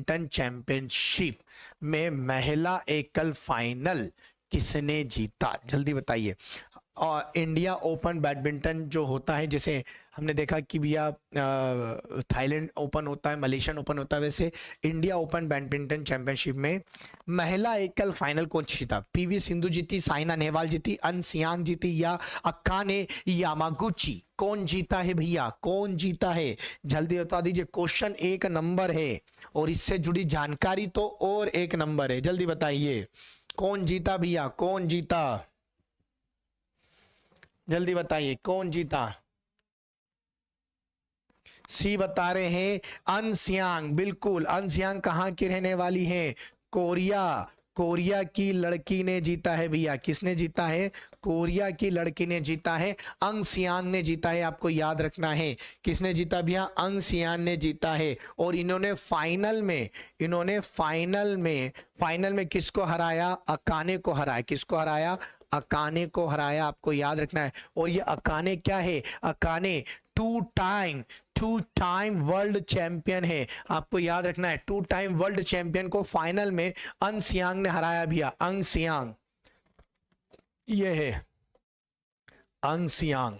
Badminton championship में महिला एकल फाइनल किसने जीता? जल्दी बताइए। और इंडिया ओपन बैडमिंटन जो होता है, जैसे हमने देखा कि भैया थाईलैंड ओपन होता है, मलेशियन ओपन होता है, वैसे इंडिया ओपन बैडमिंटन चैंपियनशिप में महिला एकल फाइनल कौन जीता? पीवी सिंधु जीती, साइना नेहवाल जीती, अन सियांग जीती या अकाने यामागुची? कौन जीता है भैया, कौन जीता है? जल्दी बता दीजिए। क्वेश्चन 1 नंबर है और इससे जुड़ी जानकारी तो और 1 नंबर है। जल्दी बताइए कौन जीता भैया, कौन जीता? जल्दी बताइए कौन जीता? सी बता रहे हैं अन सियांग। बिल्कुल, अन सियांग कहां की रहने वाली है? कोरिया। कोरिया की लड़की ने जीता है भैया। किसने जीता है? कोरिया की लड़की ने जीता है। अंग सियान ने जीता है, आपको याद रखना है। किसने जीता भैया? अंग सियान ने जीता है। और इन्होंने फाइनल में किसको हराया? अकाने को हराया। किसको हराया? अकाने को हराया, आपको याद रखना है। और ये अकाने क्या है? Akane two time world champion है, आपको याद रखना है। 2 टाइम वर्ल्ड चैंपियन को फाइनल में अंग सियांग ने हराया भैया। अंग सियांग ये है अंग सियांग।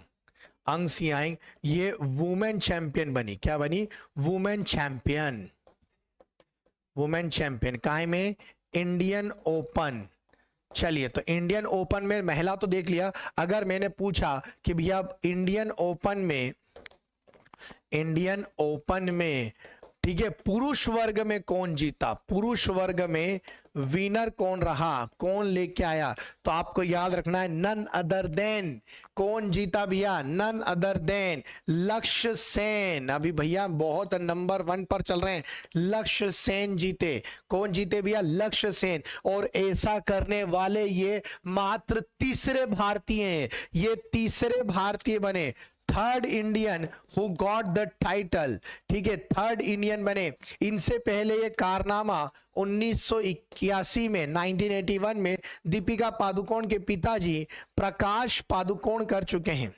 अंग सियांग ये वुमेन चैंपियन बनी। क्या बनी? Women champion. वुमेन चैंपियन काहे में? Indian open. चलिए, तो इंडियन ओपन में महिला तो देख लिया। अगर मैंने पूछा कि भैया इंडियन ओपन में ठीक है, पुरुष वर्ग में कौन जीता? पुरुष वर्ग में विनर कौन रहा, कौन लेके आया? तो आपको याद रखना है नन अदर देन। कौन जीता भैया? नन अदर देन लक्ष्य सेन। अभी भैया बहुत नंबर 1 पर चल रहे हैं। लक्ष्य सेन जीते। कौन जीते भैया? लक्ष्य सेन। और ऐसा करने वाले ये मात्र तीसरे भारतीय हैं। ये तीसरे भारतीय बने, third Indian who got the title. ठीक है, थर्ड इंडियन बने। इनसे पहले ये कारनामा 1981 में 1981 में दीपिका पादुकोण के पिताजी प्रकाश पादुकोण कर चुके हैं।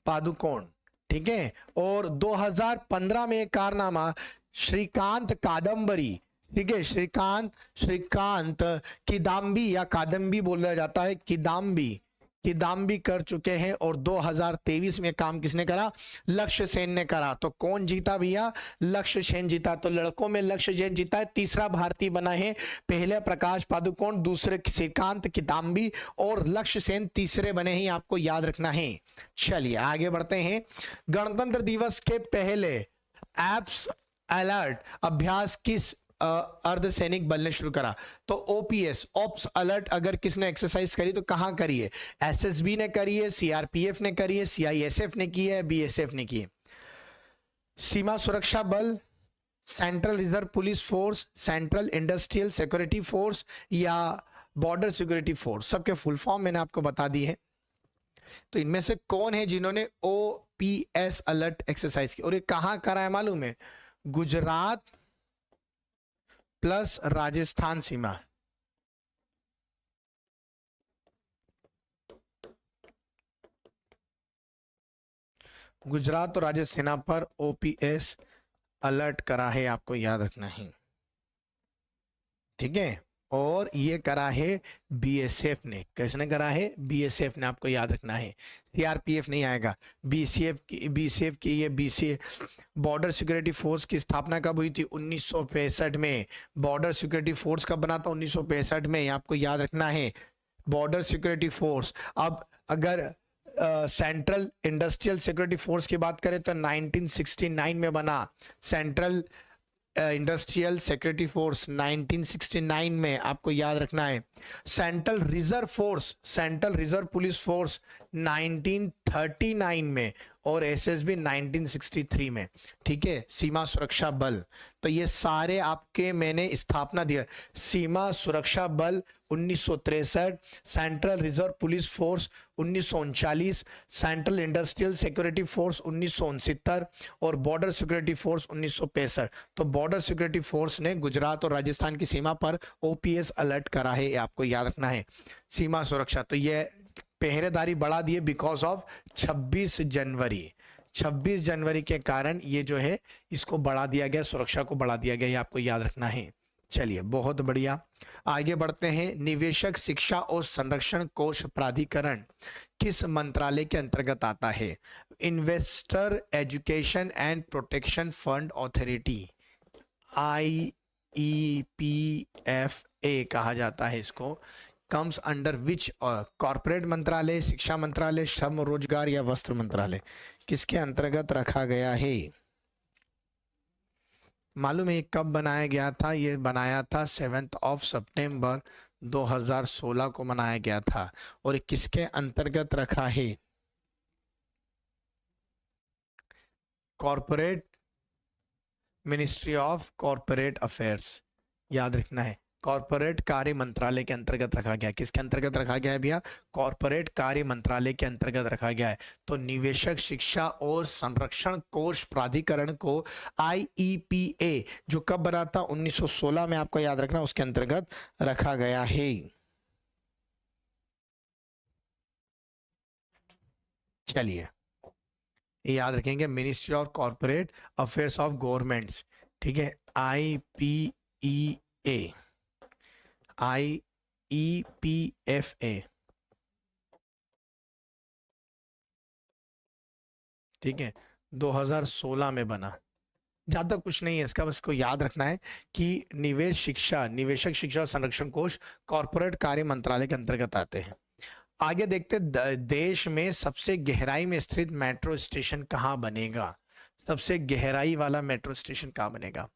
पादुकोण, ठीक है। और 2015 में कारनामा श्रीकांत कादंबरी, ठीक है, श्रीकांत किदाम्बी या कादम्बी बोला जाता है, किदाम्बी कर चुके हैं। और 2023 में काम किसने करा? लक्ष्य सेन ने करा। तो कौन जीता भैया? लक्ष्य सेन जीता। तो लड़कों में लक्ष्य सेन जीता है, तीसरा भारतीय बना है। पहले प्रकाश पादुकोण, दूसरे श्रीकांत किदाम्बी और लक्ष्य सेन तीसरे बने हैं, आपको याद रखना है। चलिए आगे बढ़ते हैं। गणतंत्र दिवस के पहले एप्स अलर्ट अभ्यास किस अर्धसैनिक बल ने शुरू करा? तो ओपीएस, ऑप्स अलर्ट, अगर किसने एक्सरसाइज करी तो कहां करी है? एसएसबी ने करी है, सीआरपीएफ ने करी है, सीआईएसएफ ने की है, बीएसएफ ने की है। सीमा सुरक्षा बल, central reserve police force, central industrial security force या बॉर्डर सिक्योरिटी फोर्स? सबके फुल फॉर्म मैंने आपको बता दी है। तो इनमें से कौन है जिन्होंने ओपीएस अलर्ट एक्सरसाइज की? और ये कहां करा है मालूम है? गुजरात प्लस राजस्थान सीमा। गुजरात और राजस्थान सीमा पर ओपीएस अलर्ट करा है, आपको याद रखना है। ठीक है, और ये करा है बीएसएफ ने। किसने करा है? बीएसएफ ने, आपको याद रखना है। सीआरपीएफ नहीं आएगा। बीसीएफ की ये बीसीएफ बॉर्डर सिक्योरिटी फोर्स की स्थापना कब हुई थी? 1965 में। बॉर्डर सिक्योरिटी फोर्स कब बना था? 1965 में, आपको याद रखना है। Border security force. अब अगर सेंट्रल इंडस्ट्रियल सिक्योरिटी फोर्स की बात करें तो 1969 में बना। सेंट्रल इंडस्ट्रियल सिक्योरिटी फोर्स 1969 में, आपको याद रखना है। सेंट्रल रिजर्व पुलिस फोर्स 1939 में और एसएसबी 1963 में। ठीक है, सीमा सुरक्षा बल। तो ये सारे आपके मैंने स्थापना दिया। सीमा सुरक्षा बल 1963, central reserve police force 1939, central industrial security force 1969 और बॉर्डर सिक्योरिटी फोर्स 1965। तो बॉर्डर सिक्योरिटी फोर्स ने गुजरात और राजस्थान की सीमा पर ओपीएस अलर्ट करा है, आपको याद रखना है। सीमा सुरक्षा, तो ये पहरेदारी बढ़ा दिए बिकॉज ऑफ 26 जनवरी। 26 जनवरी के कारण ये जो है इसको बढ़ा दिया गया, सुरक्षा को बढ़ा दिया गया, ये आपको याद रखना है। चलिए बहुत बढ़िया, आगे बढ़ते हैं। निवेशक शिक्षा और संरक्षण कोष प्राधिकरण किस मंत्रालय के अंतर्गत आता है? Investor education and protection fund authority, IEPFA कहा जाता है इसको। Comes under which? कॉर्पोरेट मंत्रालय, शिक्षा मंत्रालय, श्रम रोजगार या वस्त्र मंत्रालय, किसके अंतर्गत रखा गया है? मालूम है कब बनाया गया था? ये बनाया था 7 सितंबर 2016 को बनाया गया था। और किसके अंतर्गत रखा है? Corporate, ministry of corporate affairs, याद रखना है। कॉर्पोरेट कार्य मंत्रालय के अंतर्गत रखा गया है। किसके अंतर्गत रखा गया है भैया? कॉर्पोरेट कार्य मंत्रालय के अंतर्गत रखा गया है। तो निवेशक शिक्षा और संरक्षण कोष प्राधिकरण को IEPA जो कब बना था? 1916 में, आपको याद रखना, उसके अंतर्गत रखा गया है। चलिए याद रखेंगे, ministry of corporate affairs of governments, ठीक है, IEPFA, ठीक है, 2016 में बना। ज्यादा कुछ नहीं है इसका, बस को याद रखना है कि निवेशक शिक्षा और संरक्षण कोष कॉर्पोरेट कार्य मंत्रालय के अंतर्गत आते हैं। आगे देखते, देश में सबसे गहराई में स्थित मेट्रो स्टेशन कहाँ बनेगा? सबसे गहराई वाला मेट्रो स्टेशन कहाँ बनेगा?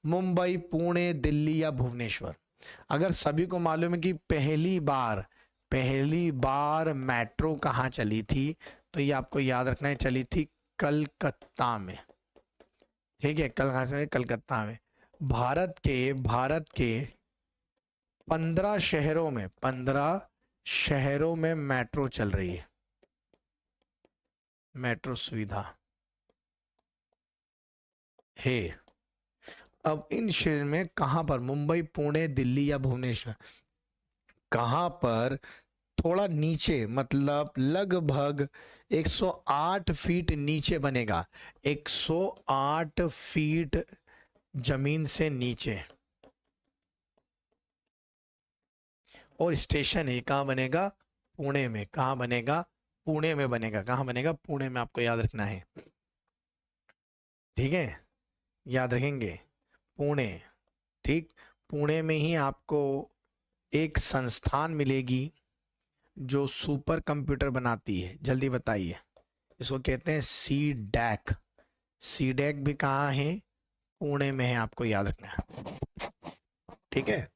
मुंबई, पुणे, दिल्ली या भुवनेश्वर? अगर सभी को मालूम है कि पहली बार मेट्रो कहाँ चली थी, तो ये आपको याद रखना है, चली थी कलकत्ता में, ठीक है, कलकत्ता में। भारत के 15 शहरों में मेट्रो चल रही है, मेट्रो सुविधा है। अब इन शहर में कहां पर? मुंबई, पुणे, दिल्ली या भुवनेश्वर? कहां पर? थोड़ा नीचे, मतलब लगभग 108 फीट नीचे बनेगा, 108 फीट जमीन से नीचे। और स्टेशन है, कहाँ बनेगा? पुणे में। कहाँ बनेगा? पुणे में बनेगा। कहाँ बनेगा? पुणे में, आपको याद रखना है, ठीक है, याद रखेंगे, पुणे, ठीक। पुणे में ही आपको एक संस्थान मिलेगी जो सुपर कंप्यूटर बनाती है, जल्दी बताइए। इसको कहते हैं CDAC। CDAC भी कहाँ है? पुणे में है, आपको याद रखना है, ठीक है।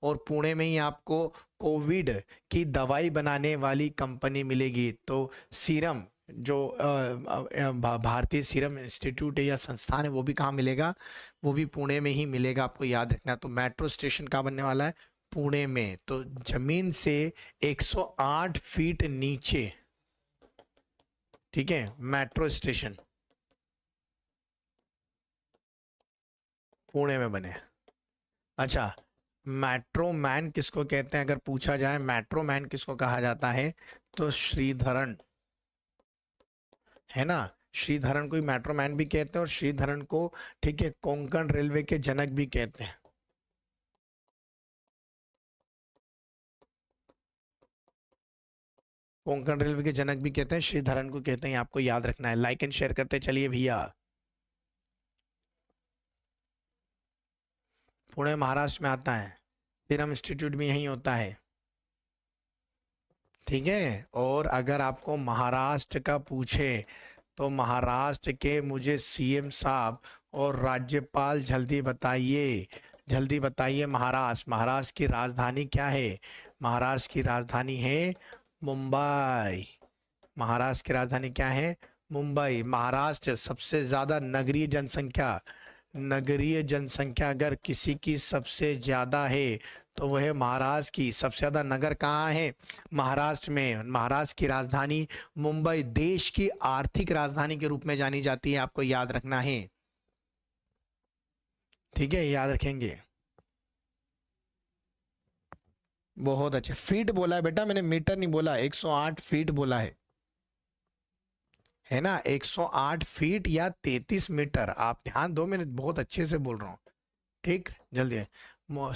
और पुणे में ही आपको कोविड की दवाई बनाने वाली कंपनी मिलेगी। तो सीरम, जो भारतीय सीरम इंस्टीट्यूट है या संस्थान है, वो भी कहाँ मिलेगा? वो भी पुणे में ही मिलेगा, आपको याद रखना। तो मेट्रो स्टेशन कहाँ बनने वाला है? पुणे में। तो जमीन से 108 फीट नीचे, ठीक है, मेट्रो स्टेशन पुणे में बने। अच्छा, मेट्रो मैन किसको कहते हैं? अगर पूछा जाए मेट्रो मैन किसको कहा जाता है, तो श्रीधरन, है ना, श्रीधरन को ही मेट्रो मैन भी कहते हैं। और श्रीधरन को, ठीक है, कोंकण रेलवे के जनक भी कहते हैं। कोंकण रेलवे के जनक भी कहते हैं, श्रीधरन को कहते हैं, आपको याद रखना है। लाइक एंड शेयर करते चलिए भैया। पुणे महाराष्ट्र में आता है, सीरम इंस्टीट्यूट भी यहीं होता है, ठीक है। और अगर आपको महाराष्ट्र का पूछे तो महाराष्ट्र के मुझे CM साहब और राज्यपाल जल्दी बताइए, जल्दी बताइए, महाराष्ट्र की राजधानी क्या है? महाराष्ट्र की राजधानी है मुंबई। महाराष्ट्र की राजधानी क्या है? मुंबई। महाराष्ट्र सबसे ज्यादा नगरीय जनसंख्या अगर किसी की सबसे ज्यादा है तो वह महाराष्ट्र की। सबसे ज्यादा नगर कहाँ है? महाराष्ट्र में। महाराष्ट्र की राजधानी मुंबई देश की आर्थिक राजधानी के रूप में जानी जाती है, आपको याद रखना है, ठीक है, याद रखेंगे। बहुत अच्छे, फीट बोला है बेटा मैंने, मीटर नहीं बोला, 108 फीट बोला है है ना, 108 फीट या 33 मीटर। आप ध्यान दो, मैंने बहुत अच्छे से बोल रहा हूँ, ठीक, जल्दी।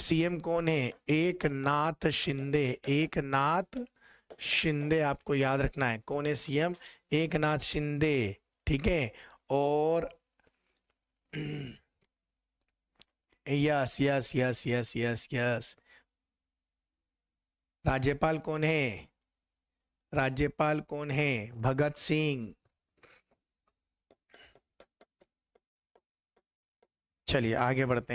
सीएम कौन है? एक नाथ शिंदे। एक नाथ शिंदे आपको याद रखना है, कौन है सीएम? एक नाथ शिंदे, ठीक है। और yes yes yes yes yes yes. राज्यपाल कौन है? राज्यपाल कौन है? भगत सिंह। चलिए आगे बढ़ते हैं।